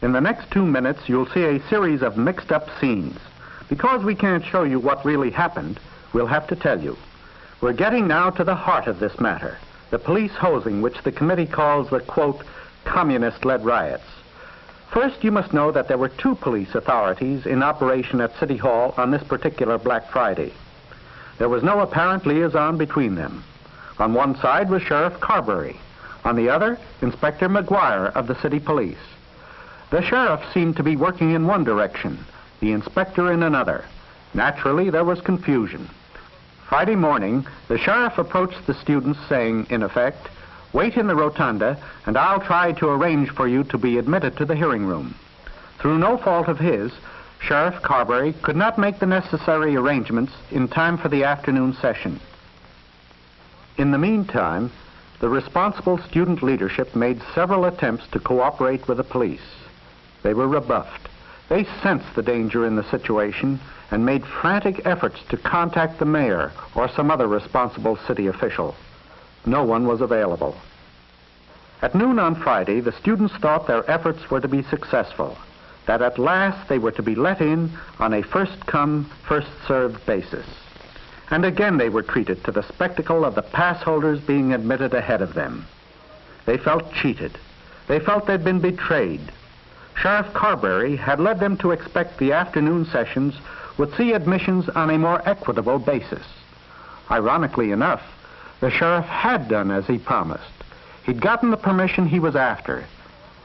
In the next 2 minutes, you'll see a series of mixed-up scenes. Because we can't show you what really happened, we'll have to tell you. We're getting now to the heart of this matter, the police hosing, which the committee calls the, quote, communist-led riots. First, you must know that there were 2 police authorities in operation at City Hall on this particular Black Friday. There was no apparent liaison between them. On one side was Sheriff Carberry. On the other, Inspector McGuire of the city police. The sheriff seemed to be working in one direction, the inspector in another. Naturally, there was confusion. Friday morning, the sheriff approached the students saying, in effect, "Wait in the rotunda, and I'll try to arrange for you to be admitted to the hearing room." Through no fault of his, Sheriff Carberry could not make the necessary arrangements in time for the afternoon session. In the meantime, the responsible student leadership made several attempts to cooperate with the police. They were rebuffed. They sensed the danger in the situation and made frantic efforts to contact the mayor or some other responsible city official. No one was available. At noon on Friday, the students thought their efforts were to be successful, that at last they were to be let in on a first-come, first-served basis. And again they were treated to the spectacle of the pass holders being admitted ahead of them. They felt cheated. They felt they'd been betrayed. Sheriff Carberry had led them to expect the afternoon sessions would see admissions on a more equitable basis. Ironically enough, the sheriff had done as he promised. He'd gotten the permission he was after,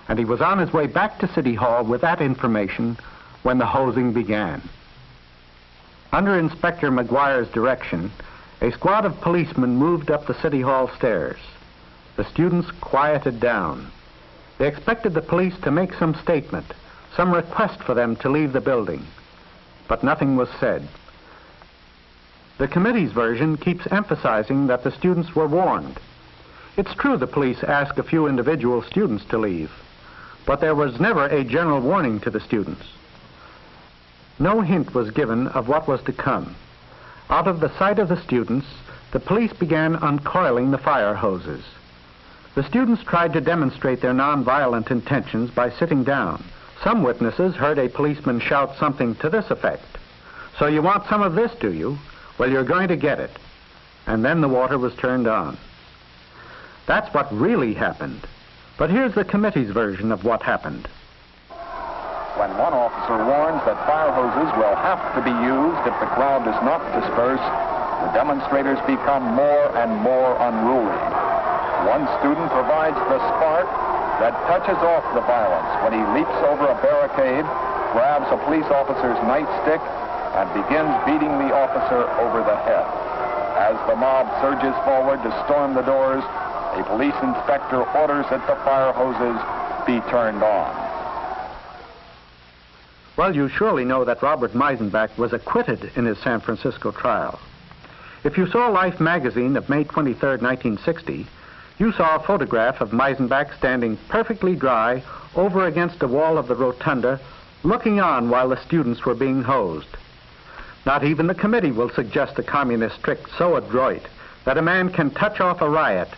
and he was on his way back to City Hall with that information when the hosing began. Under Inspector McGuire's direction, a squad of policemen moved up the City Hall stairs. The students quieted down. They expected the police to make some statement, some request for them to leave the building, but nothing was said. The committee's version keeps emphasizing that the students were warned. It's true the police asked a few individual students to leave, but there was never a general warning to the students. No hint was given of what was to come. Out of the sight of the students, the police began uncoiling the fire hoses. The students tried to demonstrate their nonviolent intentions by sitting down. Some witnesses heard a policeman shout something to this effect: "So you want some of this, do you? Well, you're going to get it." And then the water was turned on. That's what really happened. But here's the committee's version of what happened. When one officer warns that fire hoses will have to be used if the crowd does not disperse, the demonstrators become more and more unruly. One student provides the spark that touches off the violence when he leaps over a barricade, grabs a police officer's nightstick, and begins beating the officer over the head. As the mob surges forward to storm the doors, a police inspector orders that the fire hoses be turned on. Well, you surely know that Robert Meisenbach was acquitted in his San Francisco trial. If you saw Life magazine of May 23, 1960, you saw a photograph of Meisenbach standing perfectly dry over against a wall of the rotunda, looking on while the students were being hosed. Not even the committee will suggest a communist trick so adroit that a man can touch off a riot,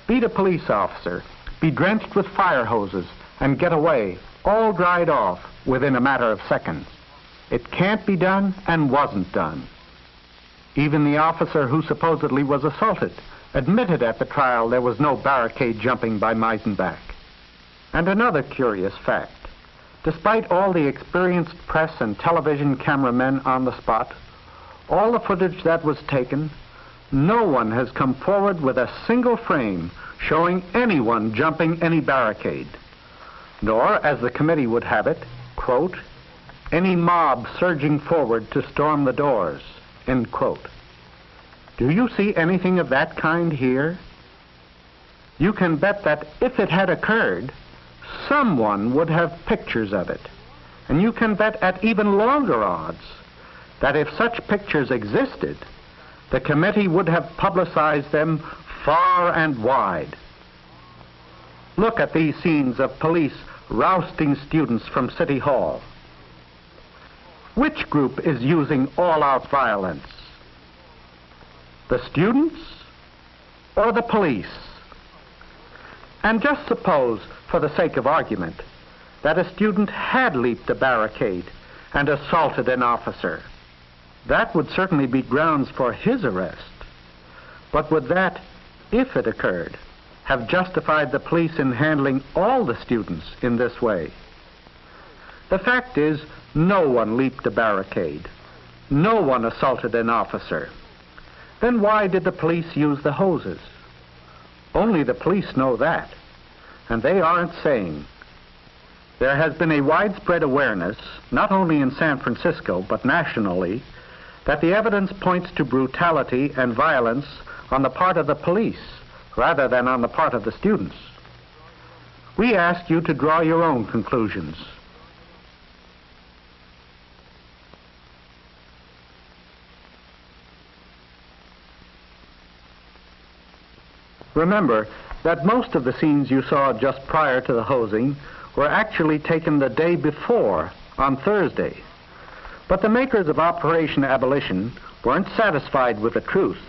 beat a police officer, be drenched with fire hoses, and get away, all dried off within a matter of seconds. It can't be done and wasn't done. Even the officer who supposedly was assaulted admitted at the trial there was no barricade jumping by Meisenbach. And another curious fact: despite all the experienced press and television cameramen on the spot, all the footage that was taken, no one has come forward with a single frame showing anyone jumping any barricade, nor, as the committee would have it, quote, any mob surging forward to storm the doors, end quote. Do you see anything of that kind here? You can bet that if it had occurred, someone would have pictures of it. And you can bet at even longer odds that if such pictures existed, the committee would have publicized them far and wide. Look at these scenes of police rousting students from City Hall. Which group is using all-out violence? The students or the police? And just suppose, for the sake of argument, that a student had leaped a barricade and assaulted an officer. That would certainly be grounds for his arrest. But would that, if it occurred, have justified the police in handling all the students in this way? The fact is, no one leaped a barricade. No one assaulted an officer. Then why did the police use the hoses? Only the police know that, and they aren't saying. There has been a widespread awareness, not only in San Francisco, but nationally, that the evidence points to brutality and violence on the part of the police, rather than on the part of the students. We ask you to draw your own conclusions. Remember that most of the scenes you saw just prior to the hosing were actually taken the day before, on Thursday. But the makers of Operation Abolition weren't satisfied with the truth.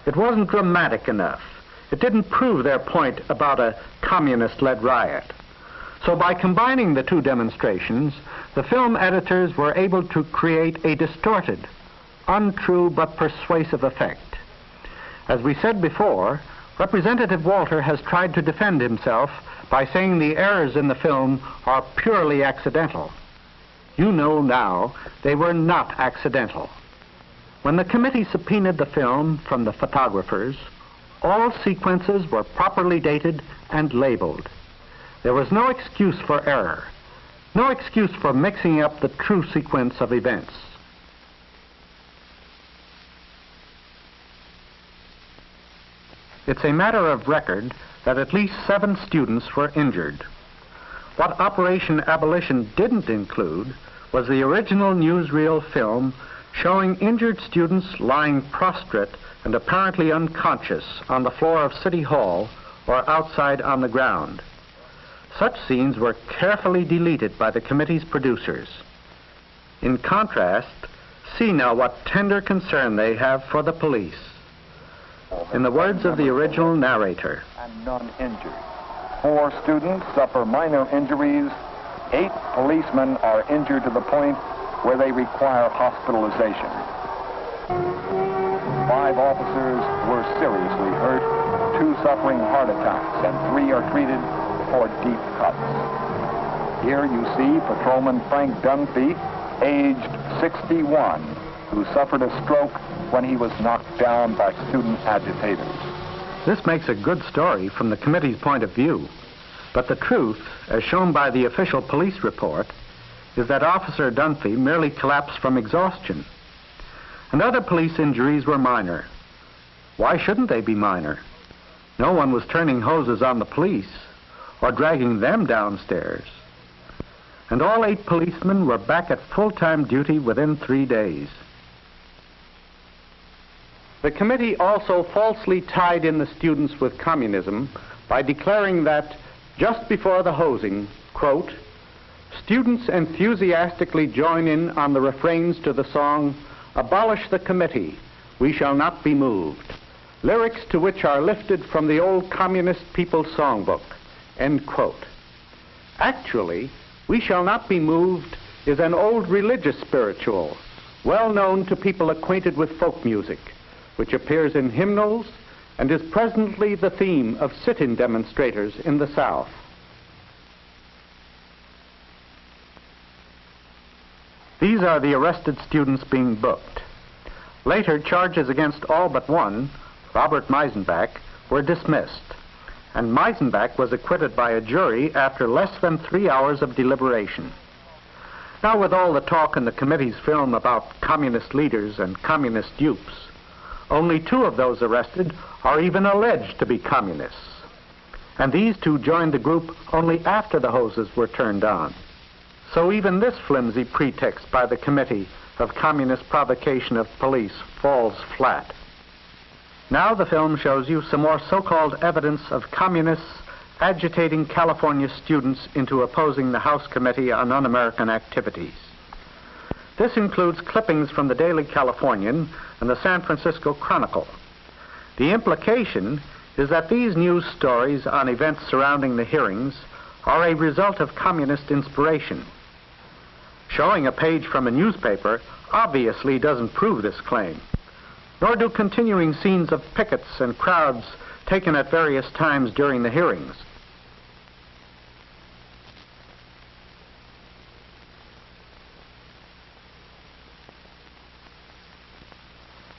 It wasn't dramatic enough. It didn't prove their point about a communist-led riot. So by combining the two demonstrations, the film editors were able to create a distorted, untrue but persuasive effect. As we said before, Representative Walter has tried to defend himself by saying the errors in the film are purely accidental. You know now they were not accidental. When the committee subpoenaed the film from the photographers, all sequences were properly dated and labeled. There was no excuse for error, no excuse for mixing up the true sequence of events. It's a matter of record that at least 7 students were injured. What Operation Abolition didn't include was the original newsreel film showing injured students lying prostrate and apparently unconscious on the floor of City Hall or outside on the ground. Such scenes were carefully deleted by the committee's producers. In contrast, see now what tender concern they have for the police. In the words of the original narrator, and none injured. 4 students suffer minor injuries. 8 policemen are injured to the point where they require hospitalization. 5 officers were seriously hurt, 2 suffering heart attacks, and 3 are treated for deep cuts. Here you see Patrolman Frank Dunphy, aged 61, who suffered a stroke when he was knocked down by student agitators. This makes a good story from the committee's point of view, but the truth, as shown by the official police report, is that Officer Dunphy merely collapsed from exhaustion, and other police injuries were minor. Why shouldn't they be minor? No one was turning hoses on the police or dragging them downstairs. And all 8 policemen were back at full-time duty within 3 days. The committee also falsely tied in the students with communism by declaring that just before the hosing, quote, students enthusiastically join in on the refrains to the song, "Abolish the Committee, We Shall Not Be Moved," lyrics to which are lifted from the old Communist People's Songbook, end quote. Actually, "We Shall Not Be Moved" is an old religious spiritual, well known to people acquainted with folk music, which appears in hymnals and is presently the theme of sit-in demonstrators in the South. These are the arrested students being booked. Later, charges against all but one, Robert Meisenbach, were dismissed, and Meisenbach was acquitted by a jury after less than 3 hours of deliberation. Now, with all the talk in the committee's film about communist leaders and communist dupes, only 2 of those arrested are even alleged to be communists. And these 2 joined the group only after the hoses were turned on. So even this flimsy pretext by the committee of communist provocation of police falls flat. Now the film shows you some more so-called evidence of communists agitating California students into opposing the House Committee on Un-American Activities. This includes clippings from the Daily Californian and the San Francisco Chronicle. The implication is that these news stories on events surrounding the hearings are a result of communist inspiration. Showing a page from a newspaper obviously doesn't prove this claim, nor do continuing scenes of pickets and crowds taken at various times during the hearings.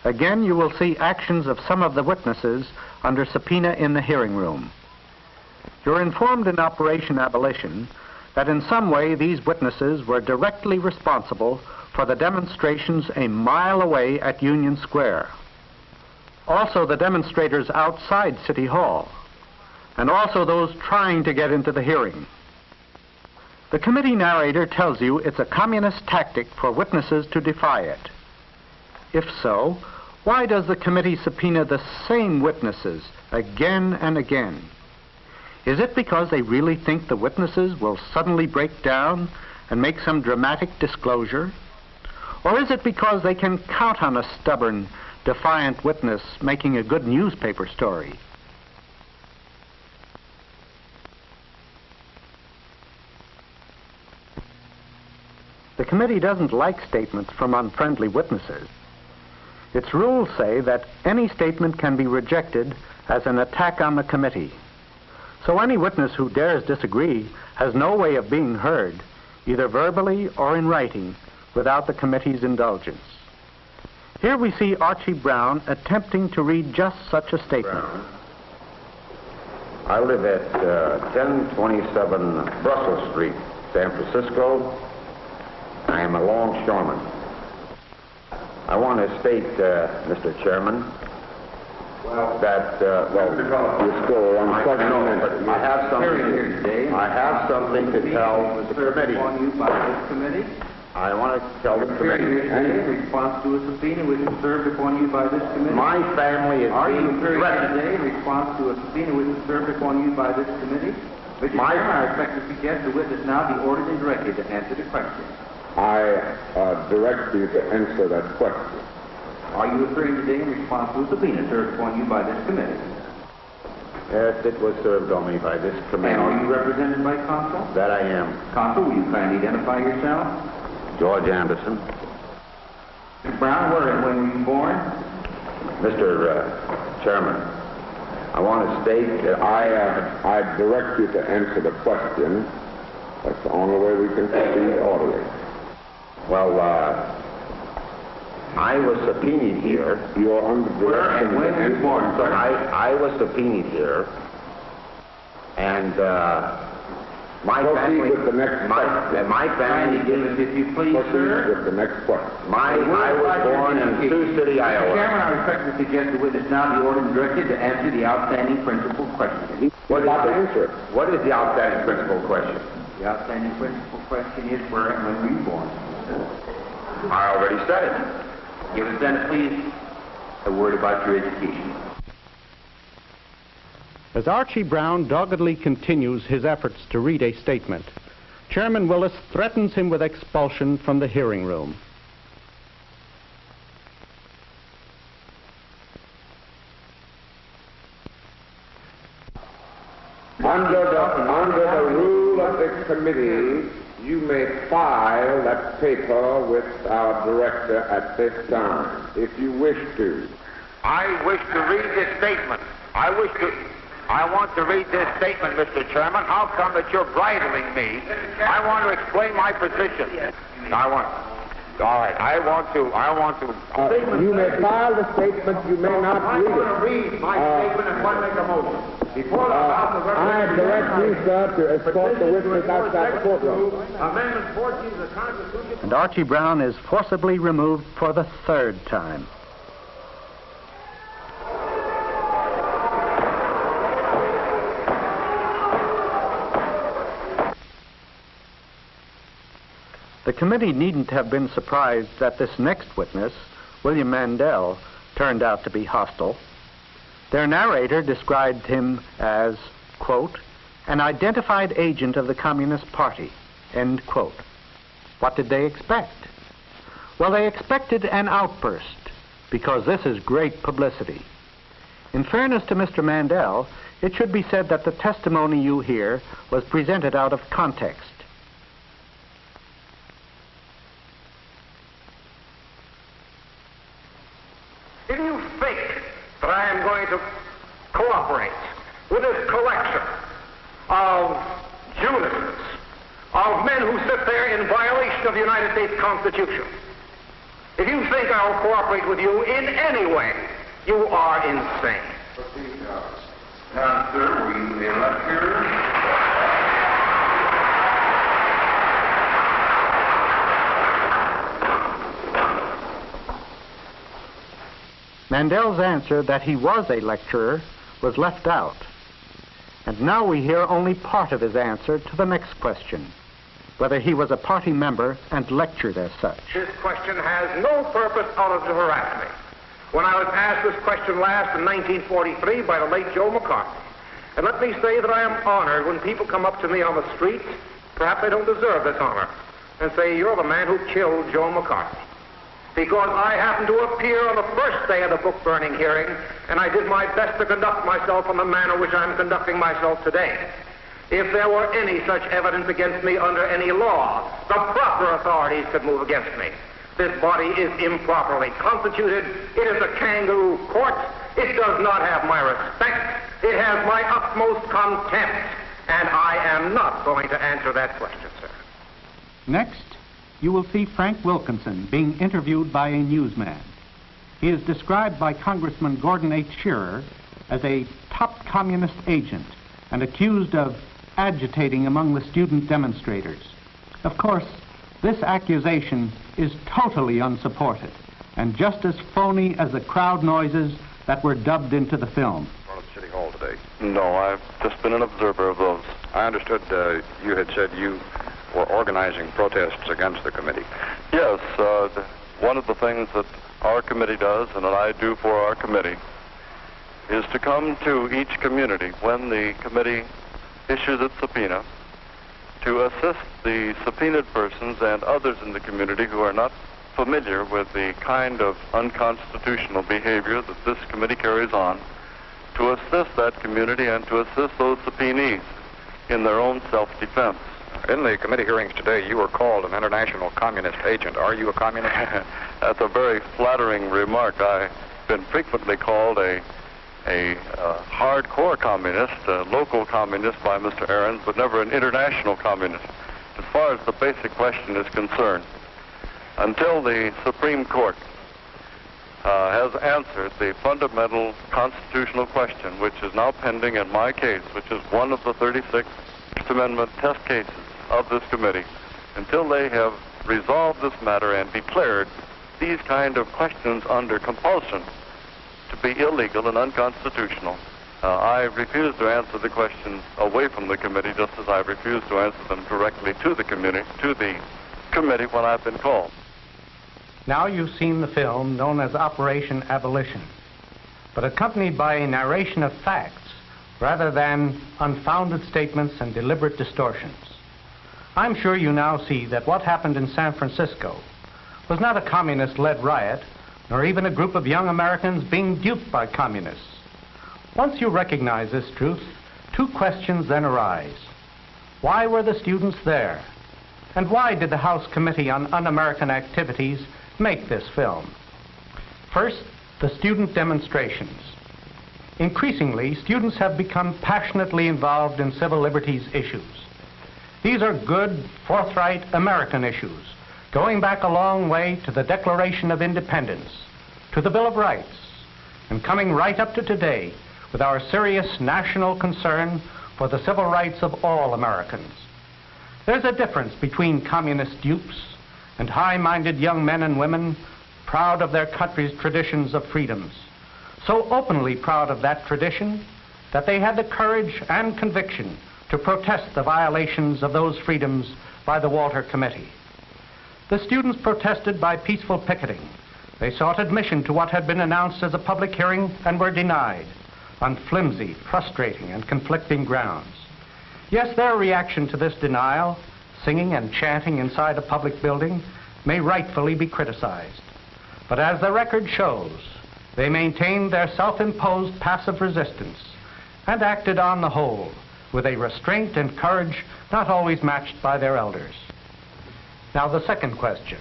Again, you will see actions of some of the witnesses under subpoena in the hearing room. You're informed in Operation Abolition that in some way these witnesses were directly responsible for the demonstrations a mile away at Union Square. Also the demonstrators outside City Hall, and also those trying to get into the hearing. The committee narrator tells you it's a communist tactic for witnesses to defy it. If so, why does the committee subpoena the same witnesses again and again? Is it because they really think the witnesses will suddenly break down and make some dramatic disclosure? Or is it because they can count on a stubborn, defiant witness making a good newspaper story? The committee doesn't like statements from unfriendly witnesses. Its rules say that any statement can be rejected as an attack on the committee. So any witness who dares disagree has no way of being heard, either verbally or in writing, without the committee's indulgence. Here we see Archie Brown attempting to read just such a statement. I live at 1027 Brussels Street, San Francisco. I am a longshoreman. I want to state, Mr. Chairman, that, you still on question. I have something to tell the committee. I want to tell the committee. In response to a subpoena which is served upon you by this committee. My family is being threatened. Today in response to a subpoena which is served upon you by this committee. Mr. Chairman, I respect to suggest the witness now be ordered and directed to answer the question. I direct you to answer that question. Are you referring today in response to a subpoena served upon you by this committee? Yes, it was served on me by this committee. And are you represented by counsel? That I am. Counsel, will you kindly identify yourself? George Anderson. Mr. Brown, where and when were you born? Mr. Chairman, I want to state that I direct you to answer the question. That's the only way we can proceed orderly. Well, I was subpoenaed here. You're under direction. When were you born, sir? I was subpoenaed here, and my family. With the next my family. If you please, sir. With the next question. I was born in Sioux City, Iowa. Mr. Chairman, I respectfully suggest the witness now be ordered and directed to answer the outstanding principal question. What is the outstanding principal question? The outstanding principal question is where and when were you born? I already said it. Give us then, please, a word about your education. As Archie Brown doggedly continues his efforts to read a statement, Chairman Willis threatens him with expulsion from the hearing room. Under the rule of the committee, you may file that paper with our director at this time, if you wish to. I wish to read this statement. I want to read this statement, Mr. Chairman. How come that you're bridling me? I want to explain my position. All right, I want to. You may file the statement, you may not read it. I'm going to read my statement and want to make a motion. I direct you, sir, to escort the witness outside the courtroom. Amendment 14 of the Constitution. And Archie Brown is forcibly removed for the third time. The committee needn't have been surprised that this next witness, William Mandel, turned out to be hostile. Their narrator described him as, quote, an identified agent of the Communist Party, end quote. What did they expect? Well, they expected an outburst, because this is great publicity. In fairness to Mr. Mandel, it should be said that the testimony you hear was presented out of context. If you think that I am going to cooperate with this collection of Judases, of men who sit there in violation of the United States Constitution, if you think I will cooperate with you in any way, you are insane. Now, sir, were you elected? Mandel's answer that he was a lecturer was left out. And now we hear only part of his answer to the next question, whether he was a party member and lectured as such. This question has no purpose other than to harass me. When I was asked this question last in 1943 by the late Joe McCarthy, and let me say that I am honored when people come up to me on the street, perhaps I don't deserve this honor, and say, you're the man who killed Joe McCarthy. Because I happened to appear on the first day of the book-burning hearing, and I did my best to conduct myself in the manner which I'm conducting myself today. If there were any such evidence against me under any law, the proper authorities could move against me. This body is improperly constituted. It is a kangaroo court. It does not have my respect. It has my utmost contempt. And I am not going to answer that question, sir. Next, you will see Frank Wilkinson being interviewed by a newsman. He is described by Congressman Gordon H. Shearer as a top communist agent and accused of agitating among the student demonstrators. Of course, this accusation is totally unsupported and just as phony as the crowd noises that were dubbed into the film. In front of City Hall today. No, I've just been an observer of those. I understood you had said you were organizing protests against the committee. Yes, one of the things that our committee does and that I do for our committee is to come to each community when the committee issues its subpoena to assist the subpoenaed persons and others in the community who are not familiar with the kind of unconstitutional behavior that this committee carries on, to assist that community and to assist those subpoenees in their own self-defense. In the committee hearings today, you were called an international communist agent. Are you a communist? That's a very flattering remark. I've been frequently called a hardcore communist, a local communist by Mr. Ahrens, but never an international communist. As far as the basic question is concerned, until the Supreme Court has answered the fundamental constitutional question, which is now pending in my case, which is one of the 36 First Amendment test cases of this committee, until they have resolved this matter and declared these kind of questions under compulsion to be illegal and unconstitutional, I refuse to answer the questions away from the committee, just as I refuse to answer them directly to the committee when I've been called. Now you've seen the film known as Operation Abolition, but accompanied by a narration of facts rather than unfounded statements and deliberate distortions. I'm sure you now see that what happened in San Francisco was not a communist-led riot, nor even a group of young Americans being duped by communists. Once you recognize this truth, two questions then arise. Why were the students there? And why did the House Committee on Un-American Activities make this film? First, the student demonstrations. Increasingly, students have become passionately involved in civil liberties issues. These are good, forthright American issues, going back a long way to the Declaration of Independence, to the Bill of Rights, and coming right up to today with our serious national concern for the civil rights of all Americans. There's a difference between communist dupes and high-minded young men and women proud of their country's traditions of freedoms, so openly proud of that tradition that they had the courage and conviction to protest the violations of those freedoms by the Walter Committee. The students protested by peaceful picketing. They sought admission to what had been announced as a public hearing and were denied on flimsy, frustrating, and conflicting grounds. Yes, their reaction to this denial, singing and chanting inside a public building, may rightfully be criticized. But as the record shows, They maintained their self-imposed passive resistance and acted on the whole with a restraint and courage not always matched by their elders. Now the second question.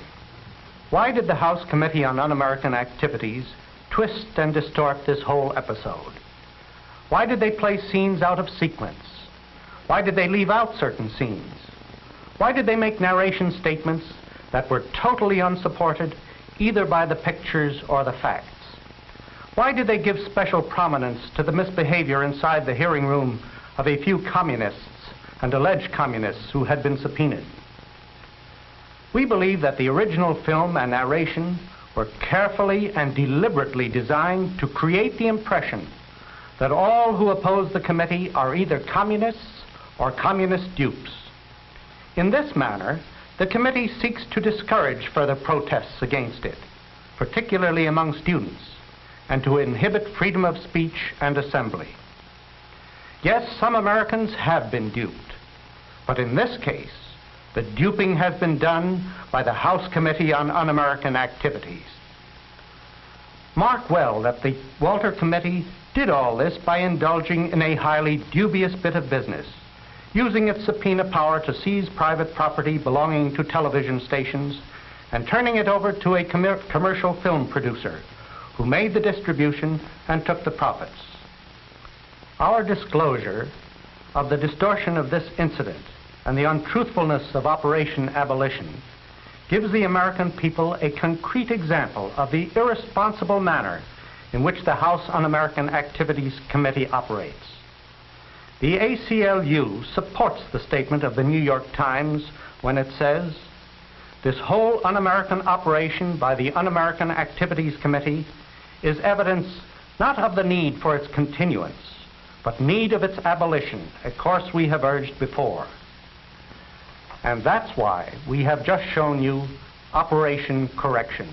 Why did the House Committee on Un-American Activities twist and distort this whole episode? Why did they place scenes out of sequence? Why did they leave out certain scenes? Why did they make narration statements that were totally unsupported either by the pictures or the facts? Why did they give special prominence to the misbehavior inside the hearing room of a few communists and alleged communists who had been subpoenaed? We believe that the original film and narration were carefully and deliberately designed to create the impression that all who oppose the committee are either communists or communist dupes. In this manner, the committee seeks to discourage further protests against it, particularly among students, and to inhibit freedom of speech and assembly. Yes, some Americans have been duped, but in this case, the duping has been done by the House Committee on Un-American Activities. Mark well that the Walter Committee did all this by indulging in a highly dubious bit of business, using its subpoena power to seize private property belonging to television stations and turning it over to a commercial film producer who made the distribution and took the profits. Our disclosure of the distortion of this incident and the untruthfulness of Operation Abolition gives the American people a concrete example of the irresponsible manner in which the House Un-American Activities Committee operates. The ACLU supports the statement of the New York Times when it says, "This whole un-American operation by the Un-American Activities Committee is evidence not of the need for its continuance, but need of its abolition, a course we have urged before." And that's why we have just shown you Operation Correction.